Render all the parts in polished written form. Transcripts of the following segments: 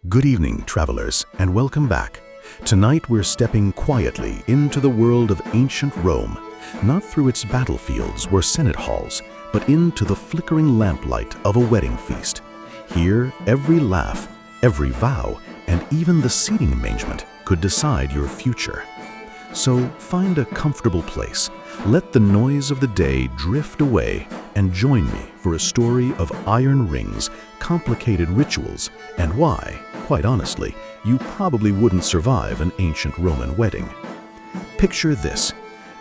Good evening, travelers, and welcome back. Tonight we're stepping quietly into the world of ancient Rome, not through its battlefields or senate halls, but into the flickering lamplight of a wedding feast. Here, every laugh, every vow, and even the seating arrangement could decide your future. So find a comfortable place, let the noise of the day drift away, and join me for a story of iron rings, complicated rituals, and why, quite honestly, you probably wouldn't survive an ancient Roman wedding. Picture this.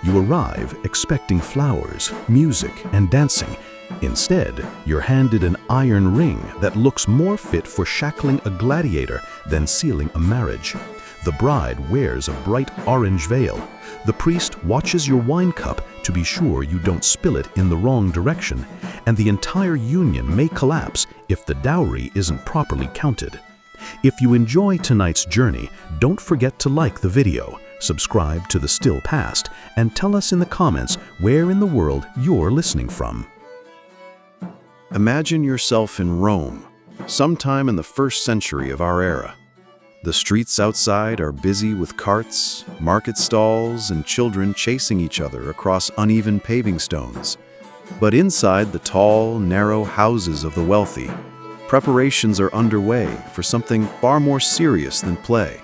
You arrive expecting flowers, music, and dancing. Instead, you're handed an iron ring that looks more fit for shackling a gladiator than sealing a marriage. The bride wears a bright orange veil. The priest watches your wine cup to be sure you don't spill it in the wrong direction, and the entire union may collapse if the dowry isn't properly counted. If you enjoy tonight's journey, don't forget to like the video, subscribe to The Still Past, and tell us in the comments where in the world you're listening from. Imagine yourself in Rome, sometime in the 1st century of our era. The streets outside are busy with carts, market stalls, and children chasing each other across uneven paving stones. But inside the tall, narrow houses of the wealthy, preparations are underway for something far more serious than play.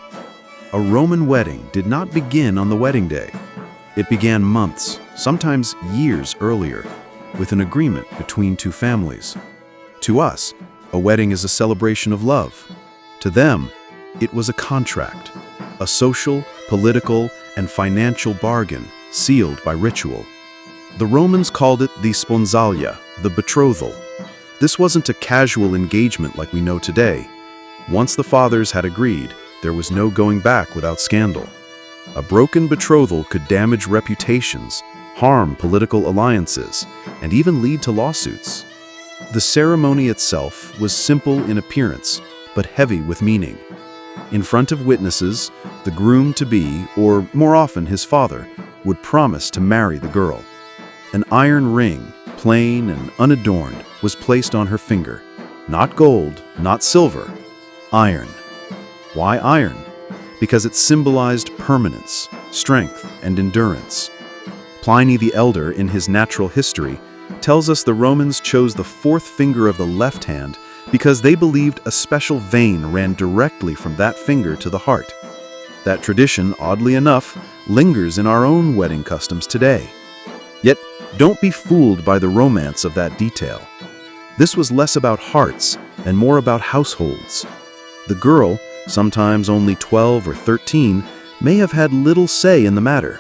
A Roman wedding did not begin on the wedding day. It began months, sometimes years earlier, with an agreement between two families. To us, a wedding is a celebration of love. To them, it was a contract, a social, political, and financial bargain sealed by ritual. The Romans called it the sponsalia, the betrothal. This wasn't a casual engagement like we know today. Once the fathers had agreed, there was no going back without scandal. A broken betrothal could damage reputations, harm political alliances, and even lead to lawsuits. The ceremony itself was simple in appearance, but heavy with meaning. In front of witnesses, the groom-to-be, or more often his father, would promise to marry the girl. An iron ring, plain and unadorned, was placed on her finger. Not gold, not silver, iron. Why iron? Because it symbolized permanence, strength, and endurance. Pliny the Elder, in his Natural History, tells us the Romans chose the 4th finger of the left hand because they believed a special vein ran directly from that finger to the heart. That tradition, oddly enough, lingers in our own wedding customs today. Yet, don't be fooled by the romance of that detail. This was less about hearts and more about households. The girl, sometimes only 12 or 13, may have had little say in the matter.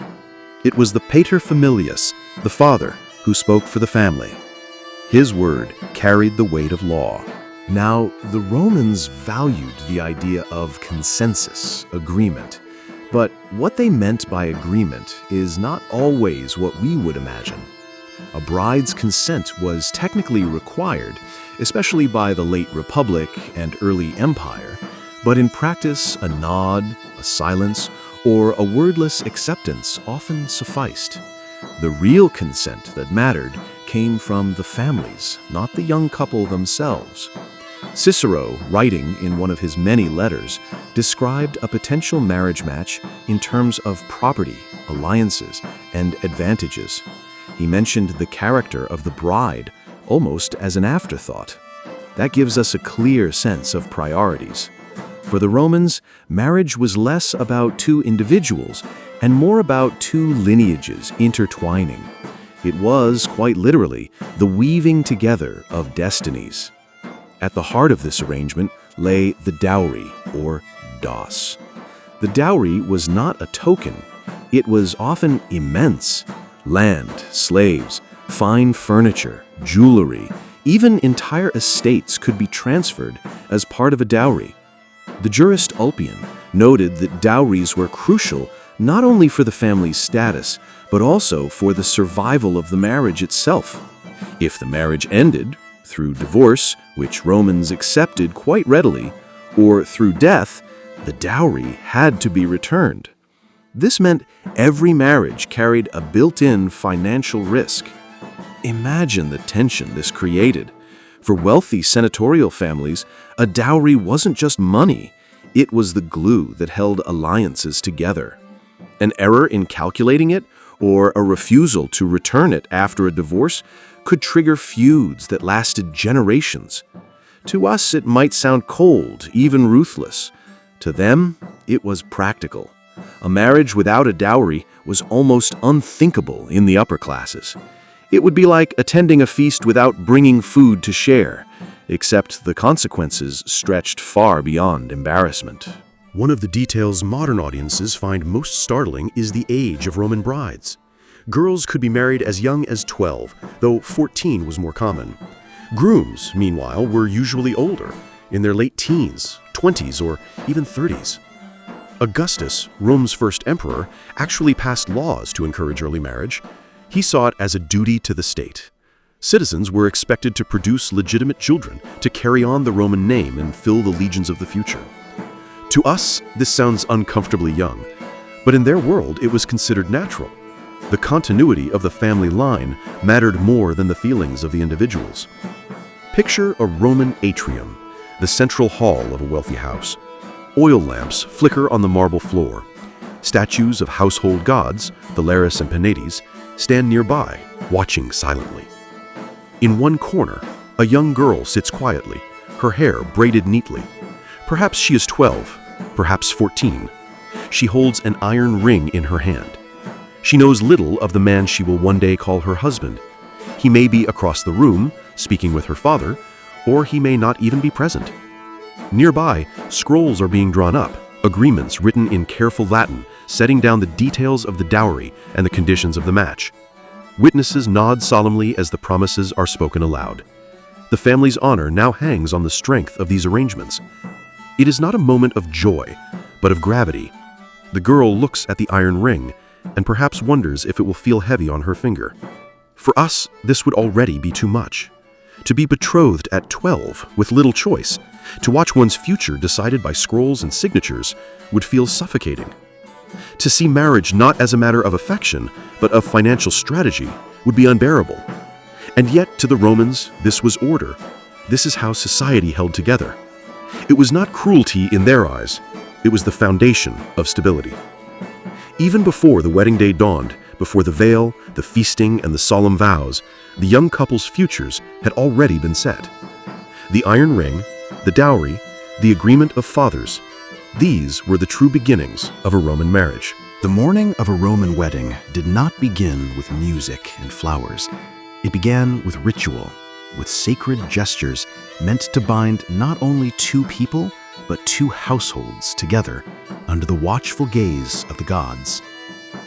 It was the paterfamilias, the father, who spoke for the family. His word carried the weight of law. Now, the Romans valued the idea of consensus, agreement. But what they meant by agreement is not always what we would imagine. A bride's consent was technically required, especially by the late Republic and early Empire, but in practice, a nod, a silence, or a wordless acceptance often sufficed. The real consent that mattered came from the families, not the young couple themselves. Cicero, writing in one of his many letters, described a potential marriage match in terms of property, alliances, and advantages. He mentioned the character of the bride almost as an afterthought. That gives us a clear sense of priorities. For the Romans, marriage was less about two individuals and more about two lineages intertwining. It was, quite literally, the weaving together of destinies. At the heart of this arrangement lay the dowry, or das. The dowry was not a token. It was often immense. Land, slaves, fine furniture, jewelry, even entire estates could be transferred as part of a dowry. The jurist Ulpian noted that dowries were crucial not only for the family's status, but also for the survival of the marriage itself. If the marriage ended, through divorce, which Romans accepted quite readily, or through death, the dowry had to be returned. This meant every marriage carried a built-in financial risk. Imagine the tension this created. For wealthy senatorial families, a dowry wasn't just money, it was the glue that held alliances together. An error in calculating it, or a refusal to return it after a divorce, could trigger feuds that lasted generations. To us, it might sound cold, even ruthless. To them, it was practical. A marriage without a dowry was almost unthinkable in the upper classes. It would be like attending a feast without bringing food to share, except the consequences stretched far beyond embarrassment. One of the details modern audiences find most startling is the age of Roman brides. Girls could be married as young as 12, though 14 was more common. Grooms, meanwhile, were usually older, in their late teens, 20s, or even 30s. Augustus, Rome's first emperor, actually passed laws to encourage early marriage. He saw it as a duty to the state. Citizens were expected to produce legitimate children to carry on the Roman name and fill the legions of the future. To us, this sounds uncomfortably young, but in their world, it was considered natural. The continuity of the family line mattered more than the feelings of the individuals. Picture a Roman atrium, the central hall of a wealthy house. Oil lamps flicker on the marble floor. Statues of household gods, the lyres and penates, stand nearby, watching silently. In one corner, a young girl sits quietly, her hair braided neatly. Perhaps she is 12, perhaps 14. She holds an iron ring in her hand. She knows little of the man she will one day call her husband. He may be across the room, speaking with her father, or he may not even be present. Nearby, scrolls are being drawn up, agreements written in careful Latin, setting down the details of the dowry and the conditions of the match. Witnesses nod solemnly as the promises are spoken aloud. The family's honor now hangs on the strength of these arrangements. It is not a moment of joy, but of gravity. The girl looks at the iron ring and perhaps wonders if it will feel heavy on her finger. For us, this would already be too much. To be betrothed at 12 with little choice, to watch one's future decided by scrolls and signatures, would feel suffocating. To see marriage not as a matter of affection, but of financial strategy, would be unbearable. And yet, to the Romans, this was order. This is how society held together. It was not cruelty in their eyes. It was the foundation of stability. Even before the wedding day dawned, before the veil, the feasting, and the solemn vows, the young couple's futures had already been set. The iron ring, the dowry, the agreement of fathers, these were the true beginnings of a Roman marriage. The morning of a Roman wedding did not begin with music and flowers. It began with ritual, with sacred gestures meant to bind not only two people, but two households together under the watchful gaze of the gods.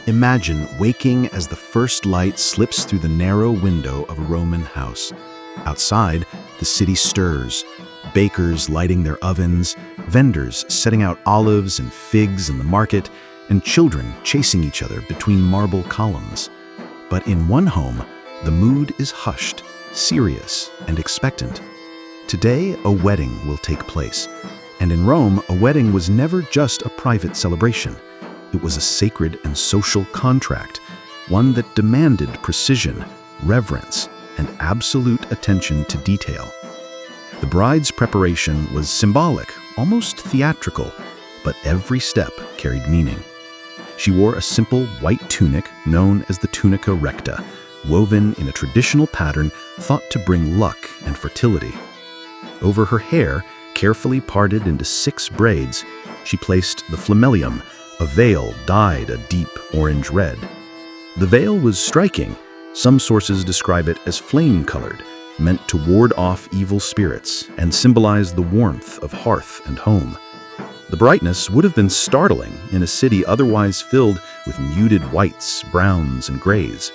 Imagine waking as the first light slips through the narrow window of a Roman house. Outside, the city stirs, bakers lighting their ovens, vendors setting out olives and figs in the market, and children chasing each other between marble columns. But in one home, the mood is hushed, serious, and expectant. Today, a wedding will take place. And in Rome, a wedding was never just a private celebration. It was a sacred and social contract, one that demanded precision, reverence, and absolute attention to detail. The bride's preparation was symbolic, almost theatrical, but every step carried meaning. She wore a simple white tunic known as the tunica recta, woven in a traditional pattern thought to bring luck and fertility. Over her hair, carefully parted into 6 braids, she placed the flamellium, a veil dyed a deep orange red. The veil was striking. Some sources describe it as flame-colored, meant to ward off evil spirits and symbolize the warmth of hearth and home. The brightness would have been startling in a city otherwise filled with muted whites, browns, and grays.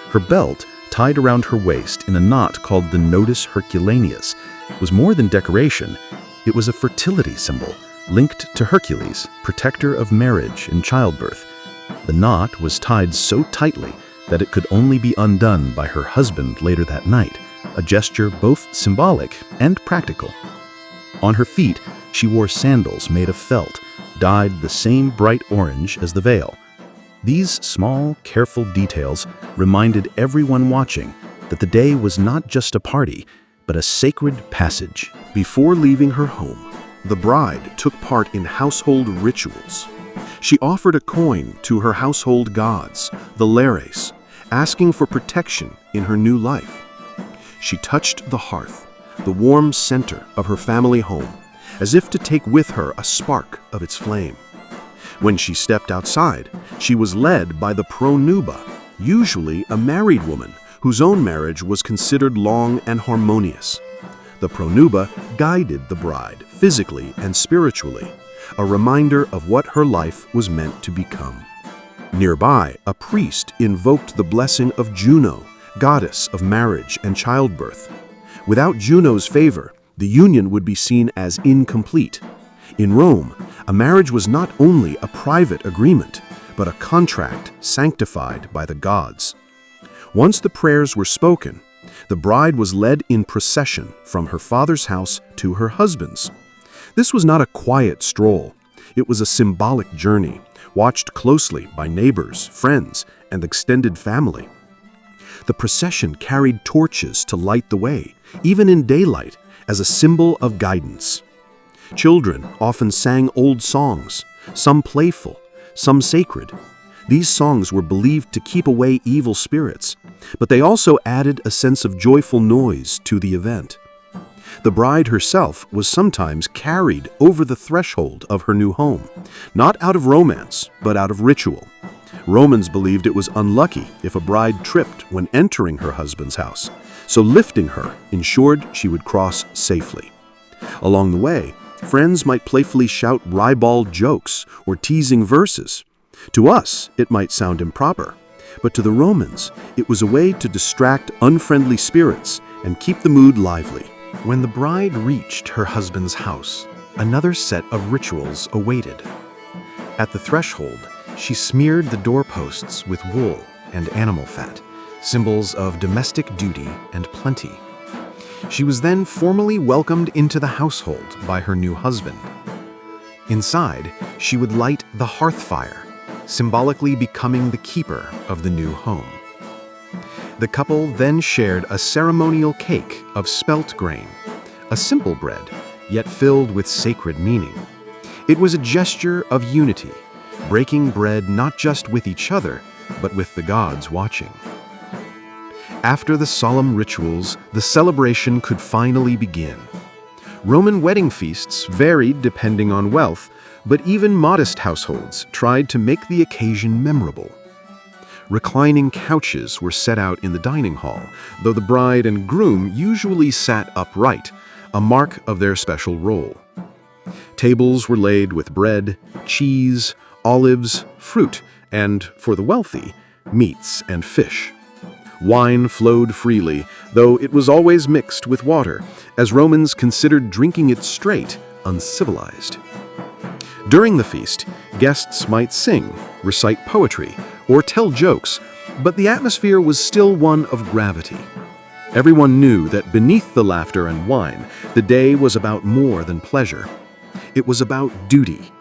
Her belt, tied around her waist in a knot called the nodus herculaneus, was more than decoration. It was a fertility symbol, linked to Hercules, protector of marriage and childbirth. The knot was tied so tightly that it could only be undone by her husband later that night, a gesture both symbolic and practical. On her feet, she wore sandals made of felt, dyed the same bright orange as the veil. These small, careful details reminded everyone watching that the day was not just a party, but a sacred passage. Before leaving her home, the bride took part in household rituals. She offered a coin to her household gods, the lyres, asking for protection in her new life. She touched the hearth, the warm center of her family home, as if to take with her a spark of its flame. When she stepped outside, she was led by the pronuba, usually a married woman whose own marriage was considered long and harmonious. The pronuba guided the bride physically and spiritually, a reminder of what her life was meant to become. Nearby, a priest invoked the blessing of Juno, goddess of marriage and childbirth. Without Juno's favor, the union would be seen as incomplete. In Rome, a marriage was not only a private agreement, but a contract sanctified by the gods. Once the prayers were spoken, the bride was led in procession from her father's house to her husband's. This was not a quiet stroll. It was a symbolic journey, watched closely by neighbors, friends, and extended family. The procession carried torches to light the way, even in daylight, as a symbol of guidance. Children often sang old songs, some playful, some sacred. These songs were believed to keep away evil spirits, but they also added a sense of joyful noise to the event. The bride herself was sometimes carried over the threshold of her new home, not out of romance, but out of ritual. Romans believed it was unlucky if a bride tripped when entering her husband's house, so lifting her ensured she would cross safely. Along the way, friends might playfully shout ribald jokes or teasing verses. To us, it might sound improper, but to the Romans, it was a way to distract unfriendly spirits and keep the mood lively. When the bride reached her husband's house, another set of rituals awaited. At the threshold, she smeared the doorposts with wool and animal fat, symbols of domestic duty and plenty. She was then formally welcomed into the household by her new husband. Inside, she would light the hearth fire, symbolically becoming the keeper of the new home. The couple then shared a ceremonial cake of spelt grain, a simple bread, yet filled with sacred meaning. It was a gesture of unity, breaking bread not just with each other, but with the gods watching. After the solemn rituals, the celebration could finally begin. Roman wedding feasts varied depending on wealth, but even modest households tried to make the occasion memorable. Reclining couches were set out in the dining hall, though the bride and groom usually sat upright, a mark of their special role. Tables were laid with bread, cheese, olives, fruit, and, for the wealthy, meats and fish. Wine flowed freely, though it was always mixed with water, as Romans considered drinking it straight uncivilized. During the feast, guests might sing, recite poetry, or tell jokes, but the atmosphere was still one of gravity. Everyone knew that beneath the laughter and wine, the day was about more than pleasure. It was about duty,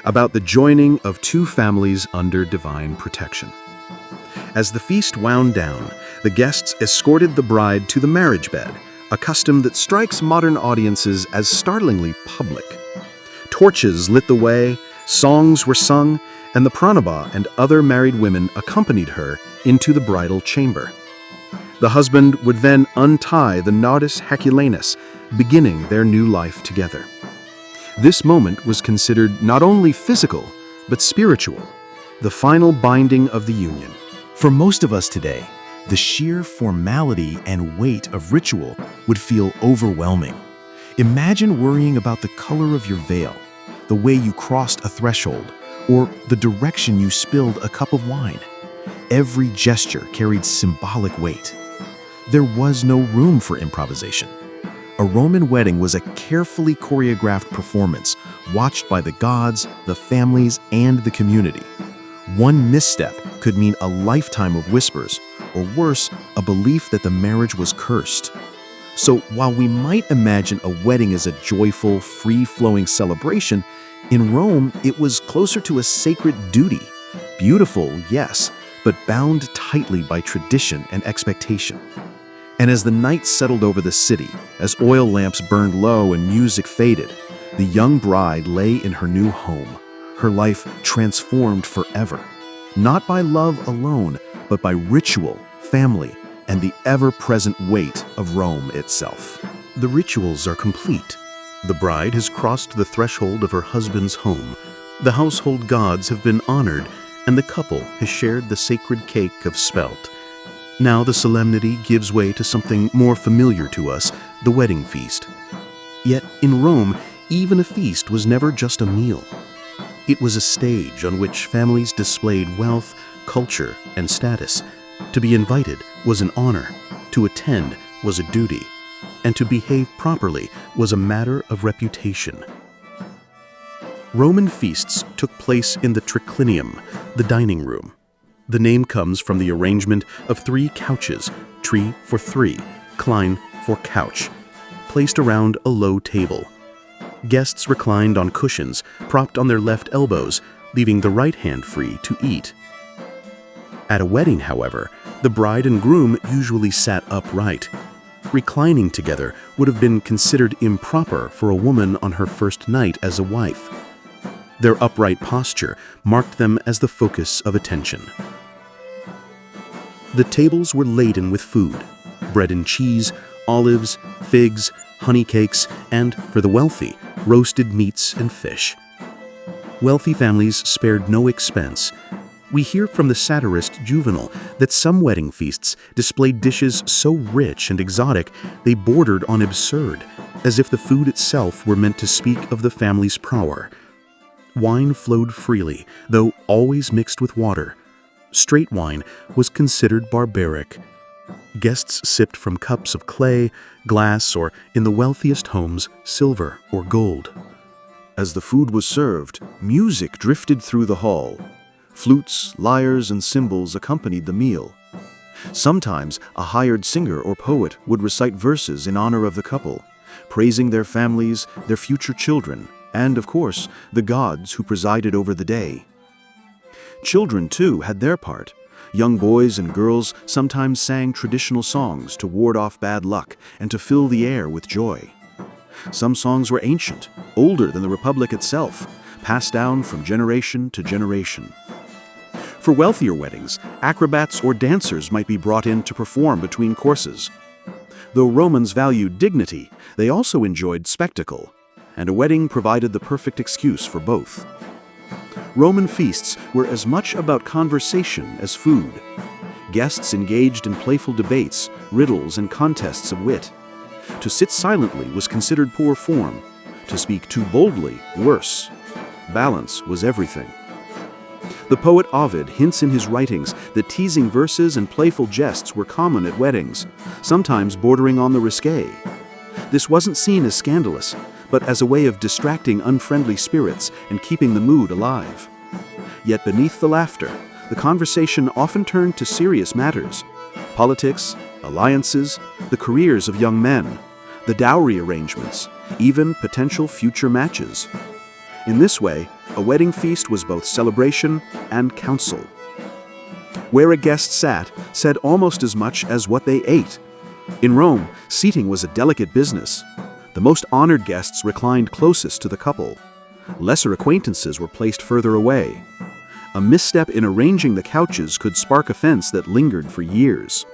about the joining of two families under divine protection. As the feast wound down, the guests escorted the bride to the marriage bed, a custom that strikes modern audiences as startlingly public. Torches lit the way, songs were sung, and the pronuba and other married women accompanied her into the bridal chamber. The husband would then untie the nodus haculanus, beginning their new life together. This moment was considered not only physical, but spiritual, the final binding of the union. For most of us today, the sheer formality and weight of ritual would feel overwhelming. Imagine worrying about the color of your veil, the way you crossed a threshold, or the direction you spilled a cup of wine. Every gesture carried symbolic weight. There was no room for improvisation. A Roman wedding was a carefully choreographed performance, watched by the gods, the families, and the community. One misstep could mean a lifetime of whispers, or worse, a belief that the marriage was cursed. So while we might imagine a wedding as a joyful, free-flowing celebration, in Rome it was closer to a sacred duty. Beautiful, yes, but bound tightly by tradition and expectation. And as the night settled over the city, as oil lamps burned low and music faded, the young bride lay in her new home, her life transformed forever, not by love alone, but by ritual, family, and the ever-present weight of Rome itself. The rituals are complete. The bride has crossed the threshold of her husband's home. The household gods have been honored, and the couple has shared the sacred cake of spelt. Now the solemnity gives way to something more familiar to us, the wedding feast. Yet in Rome, even a feast was never just a meal. It was a stage on which families displayed wealth, culture, and status. To be invited was an honor, to attend was a duty, and to behave properly was a matter of reputation. Roman feasts took place in the triclinium, the dining room. The name comes from the arrangement of 3 couches, tri for 3, klein for couch, placed around a low table. Guests reclined on cushions, propped on their left elbows, leaving the right hand free to eat. At a wedding, however, the bride and groom usually sat upright. Reclining together would have been considered improper for a woman on her first night as a wife. Their upright posture marked them as the focus of attention. The tables were laden with food, bread and cheese, olives, figs, honey cakes, and, for the wealthy, roasted meats and fish. Wealthy families spared no expense. We hear from the satirist Juvenal that some wedding feasts displayed dishes so rich and exotic they bordered on absurd, as if the food itself were meant to speak of the family's prowess. Wine flowed freely, though always mixed with water. Straight wine was considered barbaric. Guests sipped from cups of clay, glass, or, in the wealthiest homes, silver or gold. As the food was served, music drifted through the hall. Flutes, lyres, and cymbals accompanied the meal. Sometimes a hired singer or poet would recite verses in honor of the couple, praising their families, their future children, and, of course, the gods who presided over the day. Children, too, had their part. Young boys and girls sometimes sang traditional songs to ward off bad luck and to fill the air with joy. Some songs were ancient, older than the Republic itself, passed down from generation to generation. For wealthier weddings, acrobats or dancers might be brought in to perform between courses. Though Romans valued dignity, they also enjoyed spectacle, and a wedding provided the perfect excuse for both. Roman feasts were as much about conversation as food. Guests engaged in playful debates, riddles, and contests of wit. To sit silently was considered poor form. To speak too boldly, worse. Balance was everything. The poet Ovid hints in his writings that teasing verses and playful jests were common at weddings, sometimes bordering on the risque. This wasn't seen as scandalous, but as a way of distracting unfriendly spirits and keeping the mood alive. Yet beneath the laughter, the conversation often turned to serious matters: politics, alliances, the careers of young men, the dowry arrangements, even potential future matches. In this way, a wedding feast was both celebration and counsel. Where a guest sat said almost as much as what they ate. In Rome, seating was a delicate business. The most honored guests reclined closest to the couple. Lesser acquaintances were placed further away. A misstep in arranging the couches could spark offense that lingered for years.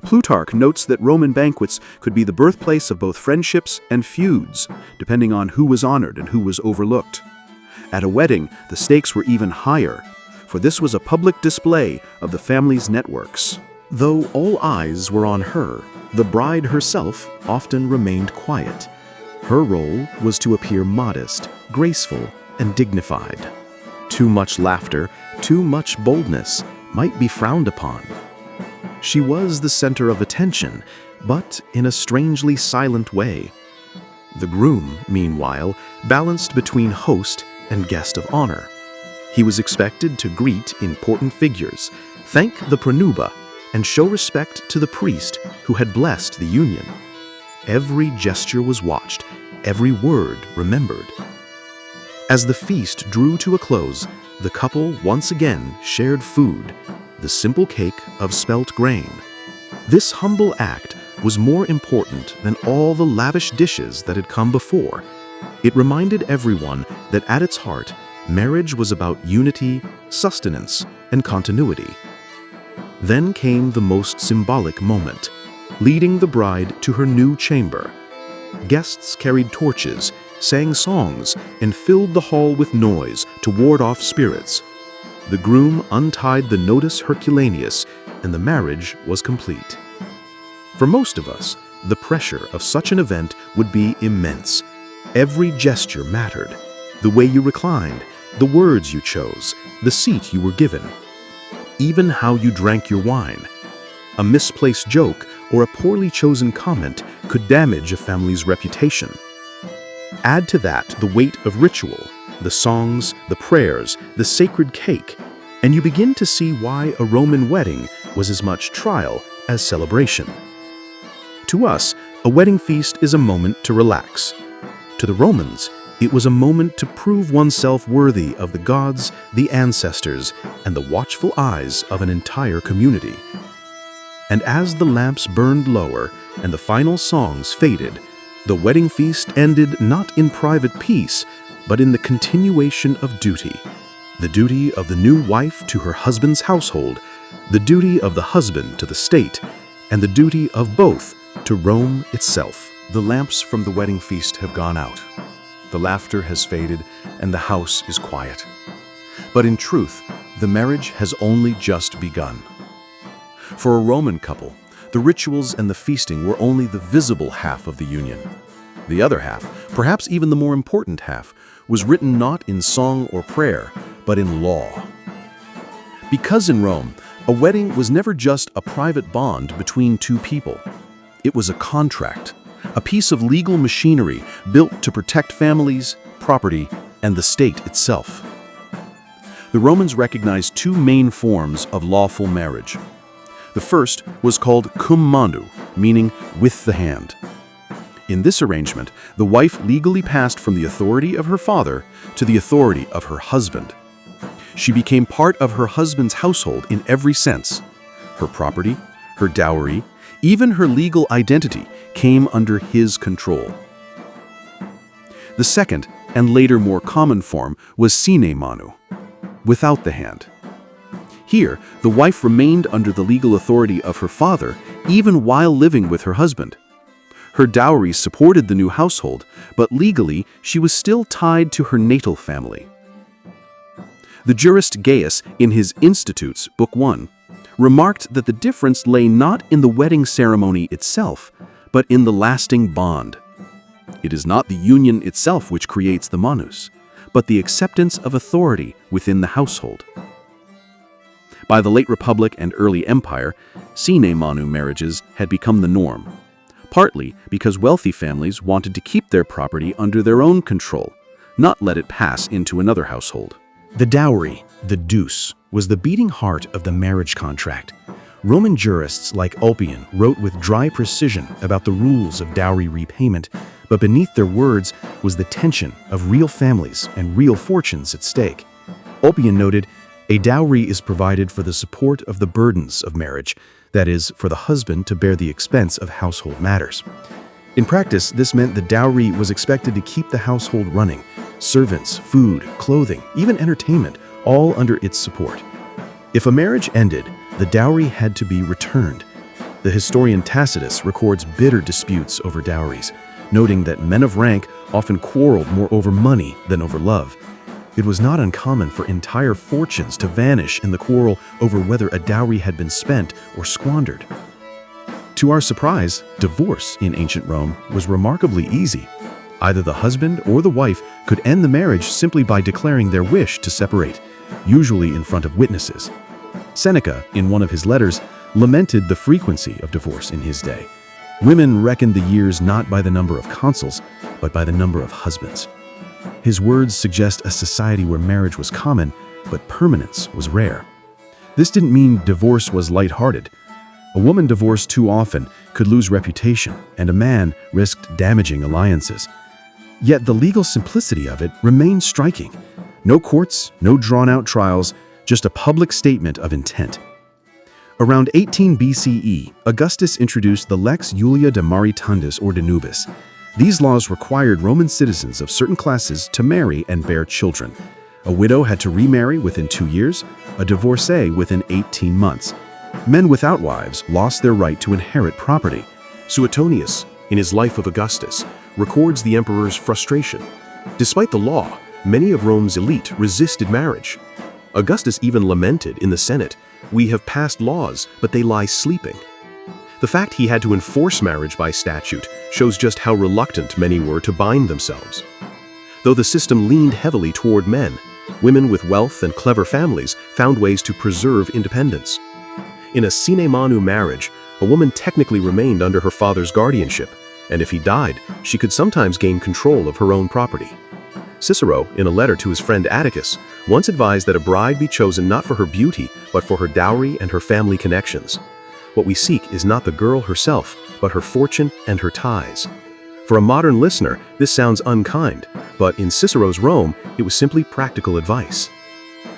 Plutarch notes that Roman banquets could be the birthplace of both friendships and feuds, depending on who was honored and who was overlooked. At a wedding, the stakes were even higher, for this was a public display of the family's networks. Though all eyes were on her, the bride herself often remained quiet. Her role was to appear modest, graceful, and dignified. Too much laughter, too much boldness might be frowned upon. She was the center of attention, but in a strangely silent way. The groom, meanwhile, balanced between host and guest of honor. He was expected to greet important figures, thank the pronuba, and show respect to the priest who had blessed the union. Every gesture was watched, every word remembered. As the feast drew to a close, the couple once again shared food, the simple cake of spelt grain. This humble act was more important than all the lavish dishes that had come before. It reminded everyone that at its heart, marriage was about unity, sustenance, and continuity. Then came the most symbolic moment, leading the bride to her new chamber. Guests carried torches, sang songs, and filled the hall with noise to ward off spirits. The groom untied the nodus herculaneus, and the marriage was complete. For most of us, the pressure of such an event would be immense. Every gesture mattered. The way you reclined, the words you chose, the seat you were given. Even how you drank your wine. A misplaced joke or a poorly chosen comment could damage a family's reputation. Add to that the weight of ritual, the songs, the prayers, the sacred cake, and you begin to see why a Roman wedding was as much trial as celebration. To us, a wedding feast is a moment to relax. To the Romans, it was a moment to prove oneself worthy of the gods, the ancestors, and the watchful eyes of an entire community. And as the lamps burned lower and the final songs faded, the wedding feast ended not in private peace, but in the continuation of duty. The duty of the new wife to her husband's household, the duty of the husband to the state, and the duty of both to Rome itself. The lamps from the wedding feast have gone out. The laughter has faded, and the house is quiet. But in truth, the marriage has only just begun. For a Roman couple, the rituals and the feasting were only the visible half of the union. The other half, perhaps even the more important half, was written not in song or prayer, but in law. Because in Rome, a wedding was never just a private bond between two people. It was a contract, a piece of legal machinery built to protect families, property, and the state itself. The Romans recognized two main forms of lawful marriage. The first was called cum manu, meaning with the hand. In this arrangement, the wife legally passed from the authority of her father to the authority of her husband. She became part of her husband's household in every sense. Her property, her dowry, even her legal identity came under his control. The second, and later more common form, was sine manu, without the hand. Here, the wife remained under the legal authority of her father, even while living with her husband. Her dowry supported the new household, but legally she was still tied to her natal family. The jurist Gaius, in his Institutes, Book 1, remarked that the difference lay not in the wedding ceremony itself, but in the lasting bond. It is not the union itself which creates the manus, but the acceptance of authority within the household. By the late Republic and early Empire, sine manu marriages had become the norm, partly because wealthy families wanted to keep their property under their own control, not let it pass into another household. The dowry, the deuce, was the beating heart of the marriage contract. Roman jurists like Ulpian wrote with dry precision about the rules of dowry repayment, but beneath their words was the tension of real families and real fortunes at stake. Ulpian noted, "A dowry is provided for the support of the burdens of marriage, that is, for the husband to bear the expense of household matters." In practice, this meant the dowry was expected to keep the household running, servants, food, clothing, even entertainment, all under its support. If a marriage ended, the dowry had to be returned. The historian Tacitus records bitter disputes over dowries, noting that men of rank often quarreled more over money than over love. It was not uncommon for entire fortunes to vanish in the quarrel over whether a dowry had been spent or squandered. To our surprise, divorce in ancient Rome was remarkably easy. Either the husband or the wife could end the marriage simply by declaring their wish to separate, usually in front of witnesses. Seneca, in one of his letters, lamented the frequency of divorce in his day. Women reckoned the years not by the number of consuls, but by the number of husbands. His words suggest a society where marriage was common, but permanence was rare. This didn't mean divorce was lighthearted. A woman divorced too often could lose reputation, and a man risked damaging alliances. Yet the legal simplicity of it remained striking. No courts, no drawn-out trials, just a public statement of intent. Around 18 BCE, Augustus introduced the Lex Julia de Maritandis or de Nubis. These laws required Roman citizens of certain classes to marry and bear children. A widow had to remarry within 2 years, a divorcee within 18 months. Men without wives lost their right to inherit property. Suetonius, in his Life of Augustus, records the emperor's frustration. Despite the law, many of Rome's elite resisted marriage. Augustus even lamented in the Senate, "We have passed laws, but they lie sleeping." The fact he had to enforce marriage by statute shows just how reluctant many were to bind themselves. Though the system leaned heavily toward men, women with wealth and clever families found ways to preserve independence. In a sine manu marriage, a woman technically remained under her father's guardianship, and if he died, she could sometimes gain control of her own property. Cicero, in a letter to his friend Atticus, once advised that a bride be chosen not for her beauty, but for her dowry and her family connections. What we seek is not the girl herself, but her fortune and her ties. For a modern listener, this sounds unkind, but in Cicero's Rome, it was simply practical advice.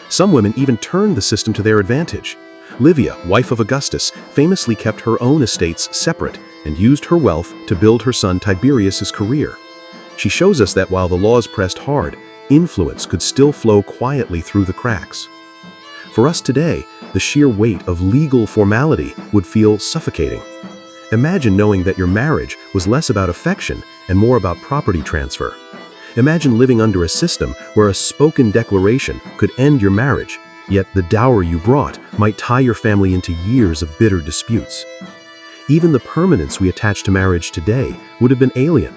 Some women even turned the system to their advantage. Livia, wife of Augustus, famously kept her own estates separate and used her wealth to build her son Tiberius's career. She shows us that while the laws pressed hard, influence could still flow quietly through the cracks. For us today, the sheer weight of legal formality would feel suffocating. Imagine knowing that your marriage was less about affection and more about property transfer. Imagine living under a system where a spoken declaration could end your marriage, yet the dowry you brought might tie your family into years of bitter disputes. Even the permanence we attach to marriage today would have been alien.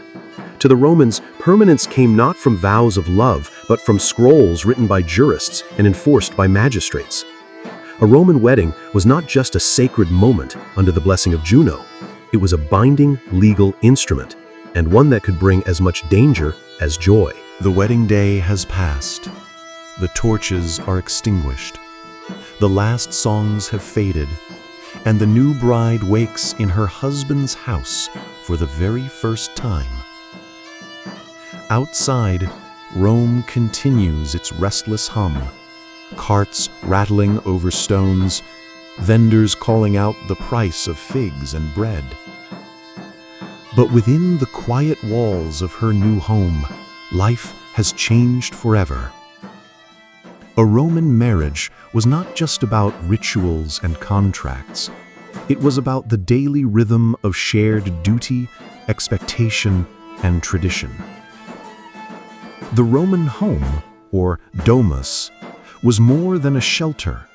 To the Romans, permanence came not from vows of love, but from scrolls written by jurists and enforced by magistrates. A Roman wedding was not just a sacred moment under the blessing of Juno. It was a binding legal instrument, and one that could bring as much danger as joy. The wedding day has passed. The torches are extinguished. The last songs have faded, and the new bride wakes in her husband's house for the very first time. Outside, Rome continues its restless hum. Carts rattling over stones, vendors calling out the price of figs and bread. But within the quiet walls of her new home, life has changed forever. A Roman marriage was not just about rituals and contracts. It was about the daily rhythm of shared duty, expectation, and tradition. The Roman home, or domus, was more than a shelter.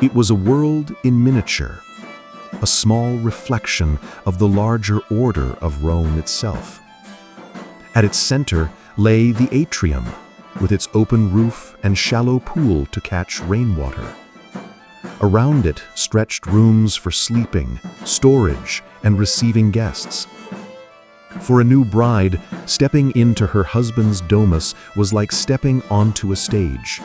It was a world in miniature, a small reflection of the larger order of Rome itself. At its center lay the atrium, with its open roof and shallow pool to catch rainwater. Around it stretched rooms for sleeping, storage, and receiving guests. For a new bride, stepping into her husband's domus was like stepping onto a stage.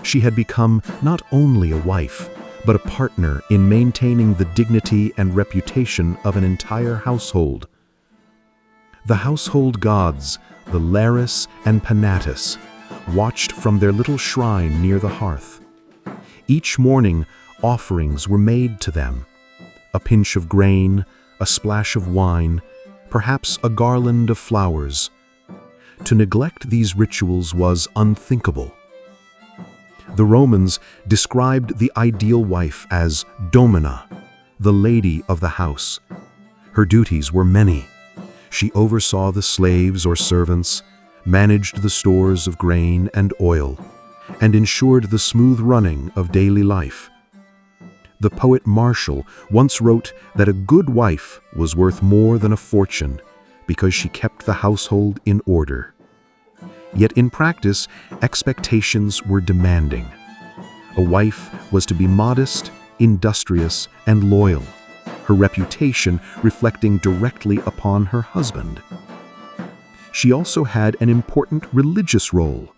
She had become not only a wife, but a partner in maintaining the dignity and reputation of an entire household. The household gods, the lyres and penates, watched from their little shrine near the hearth. Each morning, offerings were made to them. A pinch of grain, a splash of wine, perhaps a garland of flowers. To neglect these rituals was unthinkable. The Romans described the ideal wife as domina, the lady of the house. Her duties were many. She oversaw the slaves or servants, managed the stores of grain and oil, and ensured the smooth running of daily life. The poet Martial once wrote that a good wife was worth more than a fortune because she kept the household in order. Yet in practice, expectations were demanding. A wife was to be modest, industrious, and loyal, her reputation reflecting directly upon her husband. She also had an important religious role.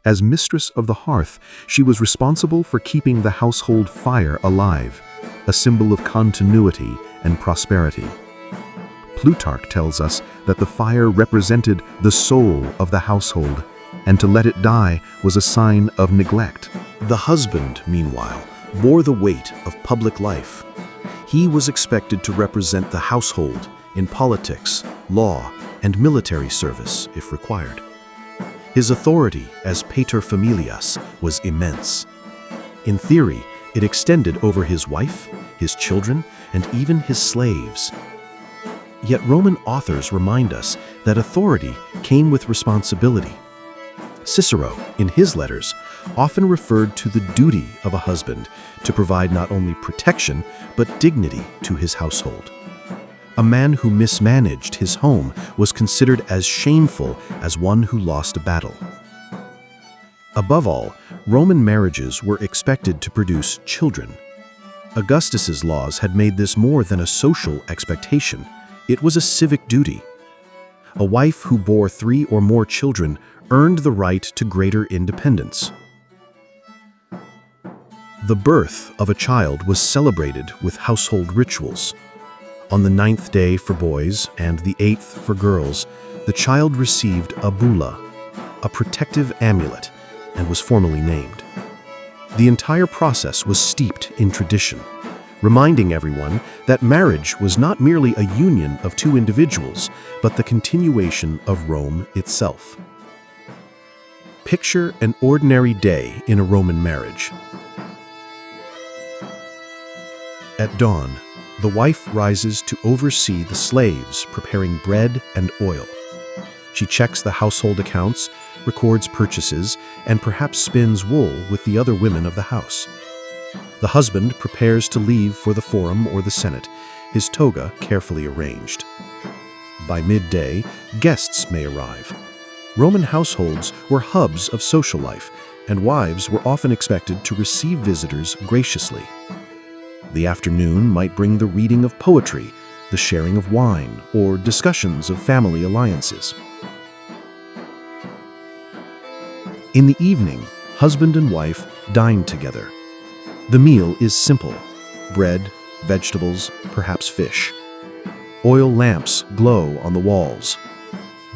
As mistress of the hearth, she was responsible for keeping the household fire alive, a symbol of continuity and prosperity. Plutarch tells us that the fire represented the soul of the household, and to let it die was a sign of neglect. The husband, meanwhile, bore the weight of public life. He was expected to represent the household in politics, law, and military service if required. His authority as pater familias was immense. In theory, it extended over his wife, his children, and even his slaves. Yet Roman authors remind us that authority came with responsibility. Cicero, in his letters, often referred to the duty of a husband to provide not only protection, but dignity to his household. A man who mismanaged his home was considered as shameful as one who lost a battle. Above all, Roman marriages were expected to produce children. Augustus's laws had made this more than a social expectation. It was a civic duty. A wife who bore 3 or more children earned the right to greater independence. The birth of a child was celebrated with household rituals. On the 9th day for boys and the 8th for girls, the child received a bulla, a protective amulet, and was formally named. The entire process was steeped in tradition, reminding everyone that marriage was not merely a union of 2 individuals, but the continuation of Rome itself. Picture an ordinary day in a Roman marriage. At dawn, the wife rises to oversee the slaves preparing bread and oil. She checks the household accounts, records purchases, and perhaps spins wool with the other women of the house. The husband prepares to leave for the forum or the senate, his toga carefully arranged. By midday, guests may arrive. Roman households were hubs of social life, and wives were often expected to receive visitors graciously. The afternoon might bring the reading of poetry, the sharing of wine, or discussions of family alliances. In the evening, husband and wife dine together. The meal is simple: bread, vegetables, perhaps fish. Oil lamps glow on the walls.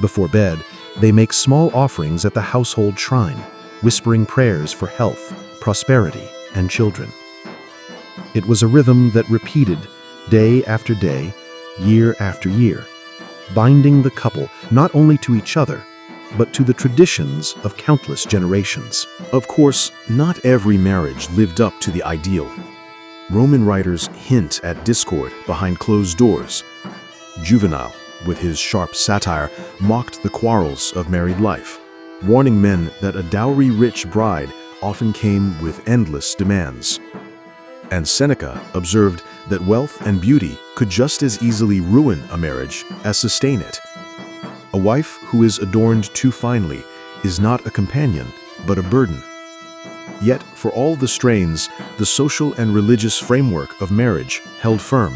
Before bed, they make small offerings at the household shrine, whispering prayers for health, prosperity, and children. It was a rhythm that repeated day after day, year after year, binding the couple not only to each other, but to the traditions of countless generations. Of course, not every marriage lived up to the ideal. Roman writers hint at discord behind closed doors. Juvenal, with his sharp satire, mocked the quarrels of married life, warning men that a dowry-rich bride often came with endless demands. And Seneca observed that wealth and beauty could just as easily ruin a marriage as sustain it. A wife who is adorned too finely is not a companion, but a burden. Yet, for all the strains, the social and religious framework of marriage held firm.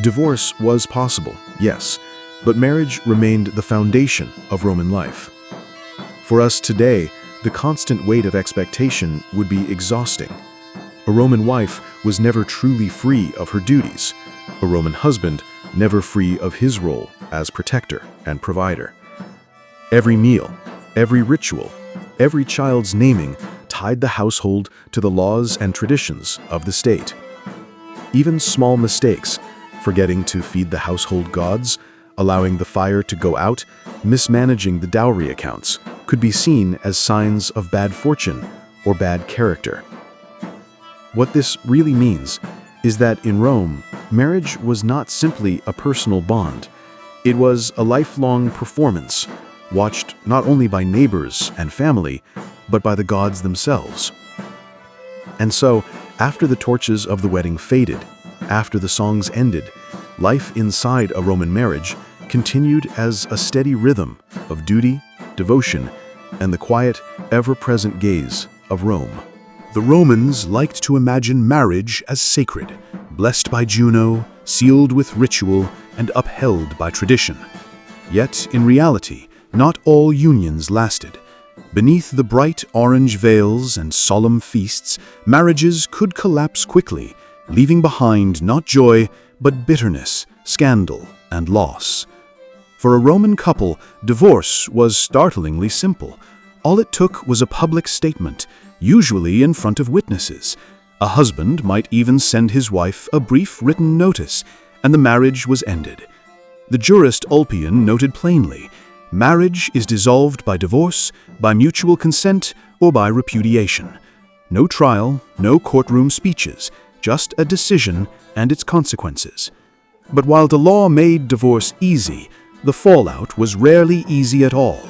Divorce was possible, yes, but marriage remained the foundation of Roman life. For us today, the constant weight of expectation would be exhausting. A Roman wife was never truly free of her duties. A Roman husband never free of his role as protector and provider. Every meal, every ritual, every child's naming tied the household to the laws and traditions of the state. Even small mistakes, forgetting to feed the household gods, allowing the fire to go out, mismanaging the dowry accounts, could be seen as signs of bad fortune or bad character. What this really means is that in Rome, marriage was not simply a personal bond. It was a lifelong performance, watched not only by neighbors and family, but by the gods themselves. And so, after the torches of the wedding faded, after the songs ended, life inside a Roman marriage continued as a steady rhythm of duty, devotion, and the quiet, ever-present gaze of Rome. The Romans liked to imagine marriage as sacred, blessed by Juno, sealed with ritual, and upheld by tradition. Yet, in reality, not all unions lasted. Beneath the bright orange veils and solemn feasts, marriages could collapse quickly, leaving behind not joy, but bitterness, scandal, and loss. For a Roman couple, divorce was startlingly simple. All it took was a public statement, usually in front of witnesses, A husband might even send his wife a brief written notice, and the marriage was ended. The jurist Ulpian noted plainly, marriage is dissolved by divorce, by mutual consent, or by repudiation. No trial, no courtroom speeches, just a decision and its consequences. But while the law made divorce easy, the fallout was rarely easy at all.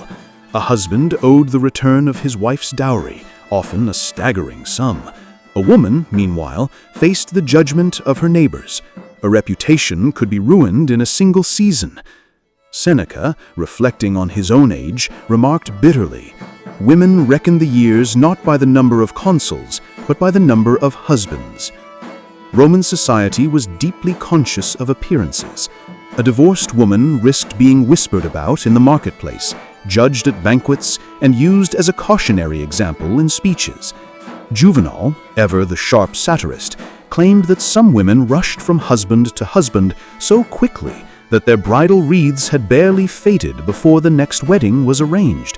A husband owed the return of his wife's dowry, often a staggering sum. A woman, meanwhile, faced the judgment of her neighbors. A reputation could be ruined in a single season. Seneca, reflecting on his own age, remarked bitterly, "Women reckon the years not by the number of consuls, but by the number of husbands." Roman society was deeply conscious of appearances. A divorced woman risked being whispered about in the marketplace, judged at banquets, and used as a cautionary example in speeches. Juvenal, ever the sharp satirist, claimed that some women rushed from husband to husband so quickly that their bridal wreaths had barely faded before the next wedding was arranged.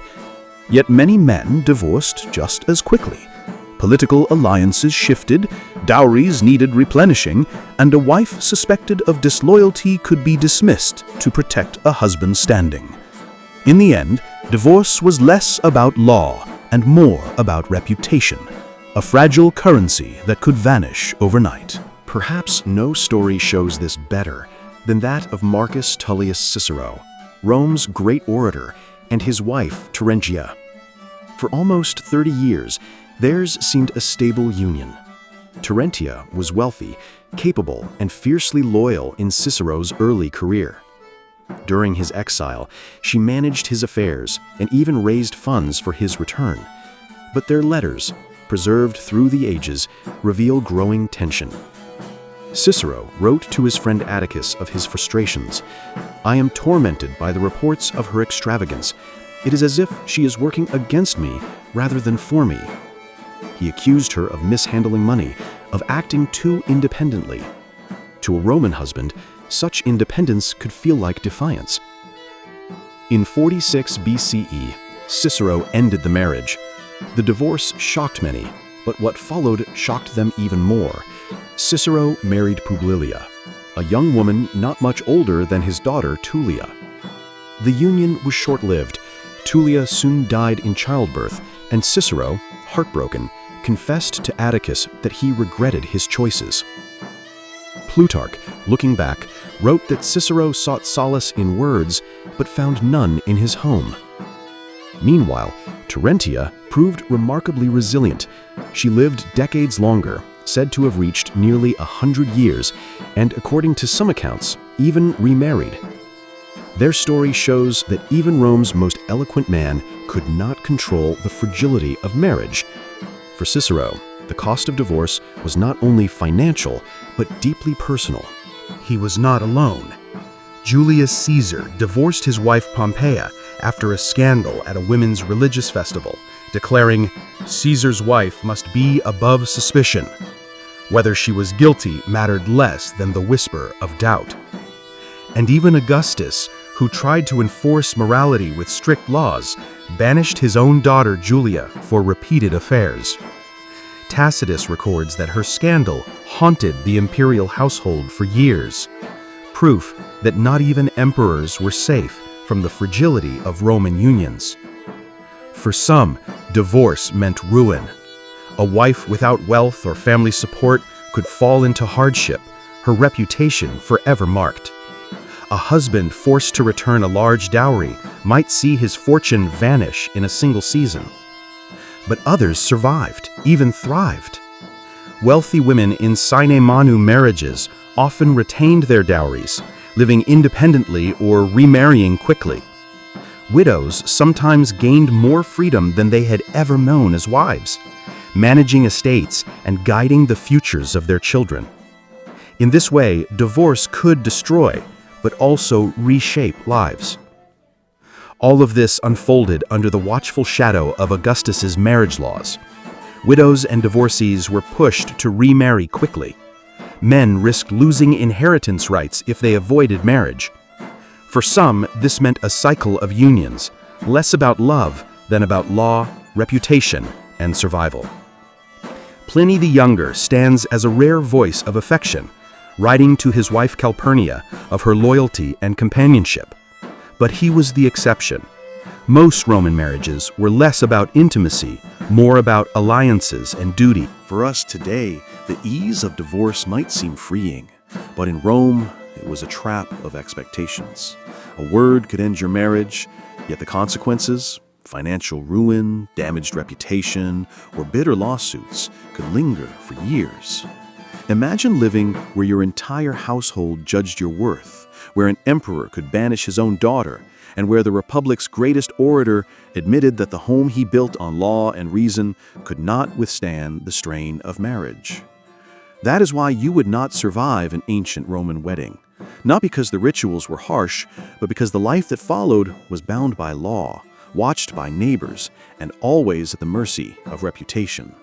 Yet many men divorced just as quickly. Political alliances shifted, dowries needed replenishing, and a wife suspected of disloyalty could be dismissed to protect a husband's standing. In the end, divorce was less about law and more about reputation, a fragile currency that could vanish overnight. Perhaps no story shows this better than that of Marcus Tullius Cicero, Rome's great orator, and his wife Terentia. For almost 30 years, theirs seemed a stable union. Terentia was wealthy, capable, and fiercely loyal in Cicero's early career. During his exile, she managed his affairs and even raised funds for his return. But their letters, preserved through the ages, reveal growing tension. Cicero wrote to his friend Atticus of his frustrations, "I am tormented by the reports of her extravagance. It is as if she is working against me rather than for me." He accused her of mishandling money, of acting too independently. To a Roman husband, such independence could feel like defiance. In 46 BCE, Cicero ended the marriage. The divorce shocked many, but what followed shocked them even more. Cicero married Publilia, a young woman not much older than his daughter Tullia. The union was short-lived. Tullia soon died in childbirth, and Cicero, heartbroken, confessed to Atticus that he regretted his choices. Plutarch, looking back, wrote that Cicero sought solace in words, but found none in his home. Meanwhile, Terentia proved remarkably resilient. She lived decades longer, said to have reached nearly 100 years, and according to some accounts, even remarried. Their story shows that even Rome's most eloquent man could not control the fragility of marriage. For Cicero, the cost of divorce was not only financial, but deeply personal. He was not alone. Julius Caesar divorced his wife Pompeia after a scandal at a women's religious festival, declaring, "Caesar's wife must be above suspicion." Whether she was guilty mattered less than the whisper of doubt. And even Augustus, who tried to enforce morality with strict laws, banished his own daughter Julia for repeated affairs. Tacitus records that her scandal haunted the imperial household for years, proof that not even emperors were safe from the fragility of Roman unions. For some, divorce meant ruin. A wife without wealth or family support could fall into hardship, her reputation forever marked. A husband forced to return a large dowry might see his fortune vanish in a single season. But others survived, even thrived. Wealthy women in sine manu marriages often retained their dowries, living independently or remarrying quickly. Widows sometimes gained more freedom than they had ever known as wives, managing estates and guiding the futures of their children. In this way, divorce could destroy, but also reshape lives. All of this unfolded under the watchful shadow of Augustus's marriage laws. Widows and divorcees were pushed to remarry quickly. Men risked losing inheritance rights if they avoided marriage. For some, this meant a cycle of unions, less about love than about law, reputation, and survival. Pliny the Younger stands as a rare voice of affection, writing to his wife Calpurnia of her loyalty and companionship. But he was the exception. Most Roman marriages were less about intimacy, more about alliances and duty. For us today, the ease of divorce might seem freeing, but in Rome, it was a trap of expectations. A word could end your marriage, yet the consequences, financial ruin, damaged reputation, or bitter lawsuits, could linger for years. Imagine living where your entire household judged your worth, where an emperor could banish his own daughter, and where the Republic's greatest orator admitted that the home he built on law and reason could not withstand the strain of marriage. That is why you would not survive an ancient Roman wedding, not because the rituals were harsh, but because the life that followed was bound by law, watched by neighbors, and always at the mercy of reputation.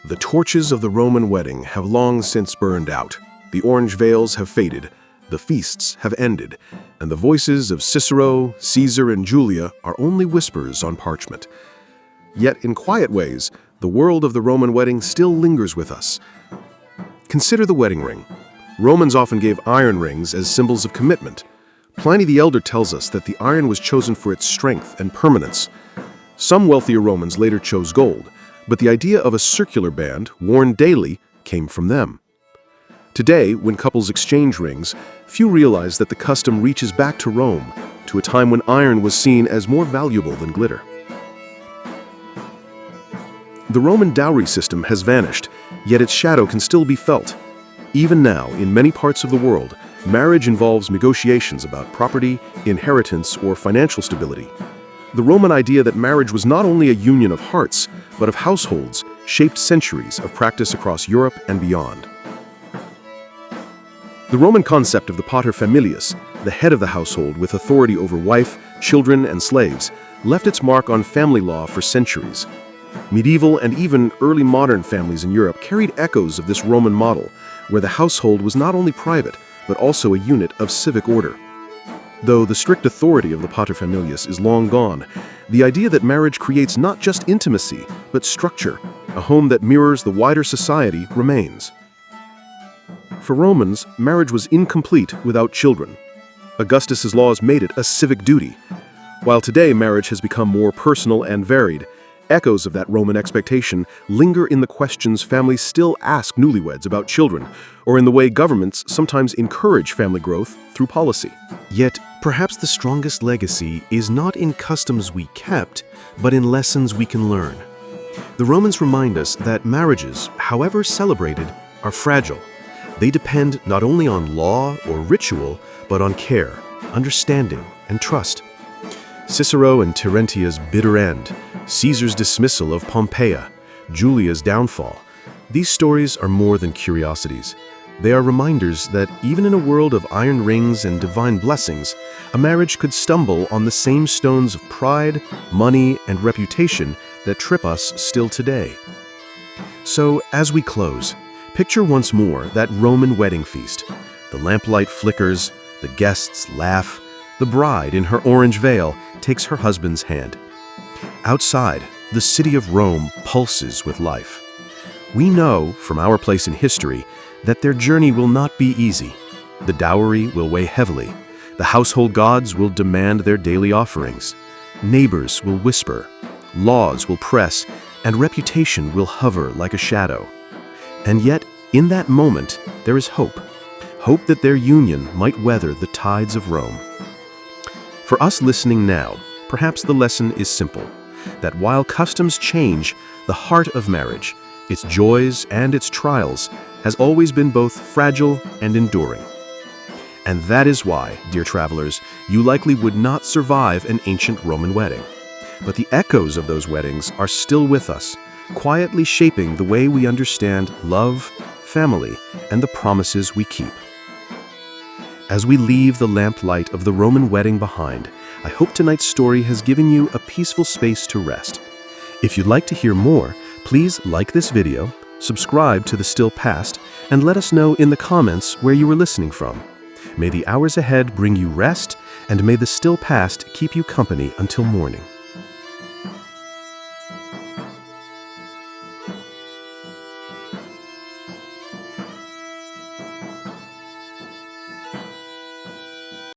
The torches of the Roman wedding have long since burned out. The orange veils have faded. The feasts have ended, and the voices of Cicero, Caesar, and Julia are only whispers on parchment. Yet in quiet ways, the world of the Roman wedding still lingers with us. Consider the wedding ring. Romans often gave iron rings as symbols of commitment. Pliny the Elder tells us that the iron was chosen for its strength and permanence. Some wealthier Romans later chose gold, but the idea of a circular band, worn daily, came from them. Today, when couples exchange rings, few realize that the custom reaches back to Rome, to a time when iron was seen as more valuable than glitter. The Roman dowry system has vanished, yet its shadow can still be felt. Even now, in many parts of the world, marriage involves negotiations about property, inheritance, or financial stability. The Roman idea that marriage was not only a union of hearts, but of households, shaped centuries of practice across Europe and beyond. The Roman concept of the pater familias, the head of the household with authority over wife, children, and slaves, left its mark on family law for centuries. Medieval and even early modern families in Europe carried echoes of this Roman model, where the household was not only private, but also a unit of civic order. Though the strict authority of the pater familias is long gone, the idea that marriage creates not just intimacy, but structure, a home that mirrors the wider society, remains. For Romans, marriage was incomplete without children. Augustus's laws made it a civic duty. While today marriage has become more personal and varied, echoes of that Roman expectation linger in the questions families still ask newlyweds about children, or in the way governments sometimes encourage family growth through policy. Yet, perhaps the strongest legacy is not in customs we kept, but in lessons we can learn. The Romans remind us that marriages, however celebrated, are fragile. They depend not only on law or ritual, but on care, understanding, and trust. Cicero and Terentia's bitter end, Caesar's dismissal of Pompeia, Julia's downfall. These stories are more than curiosities. They are reminders that even in a world of iron rings and divine blessings, a marriage could stumble on the same stones of pride, money, and reputation that trip us still today. So, as we close, picture once more that Roman wedding feast. The lamplight flickers, the guests laugh, the bride in her orange veil takes her husband's hand. Outside, the city of Rome pulses with life. We know, from our place in history, that their journey will not be easy. The dowry will weigh heavily. The household gods will demand their daily offerings. Neighbors will whisper. Laws will press, and reputation will hover like a shadow. And yet, in that moment, there is hope. Hope that their union might weather the tides of Rome. For us listening now, perhaps the lesson is simple, that while customs change, the heart of marriage, its joys and its trials, has always been both fragile and enduring. And that is why, dear travelers, you likely would not survive an ancient Roman wedding. But the echoes of those weddings are still with us, quietly shaping the way we understand love, family, and the promises we keep. As we leave the lamplight of the Roman wedding behind, I hope tonight's story has given you a peaceful space to rest. If you'd like to hear more, please like this video, subscribe to The Still Past, and let us know in the comments where you were listening from. May the hours ahead bring you rest, and may the still past keep you company until morning.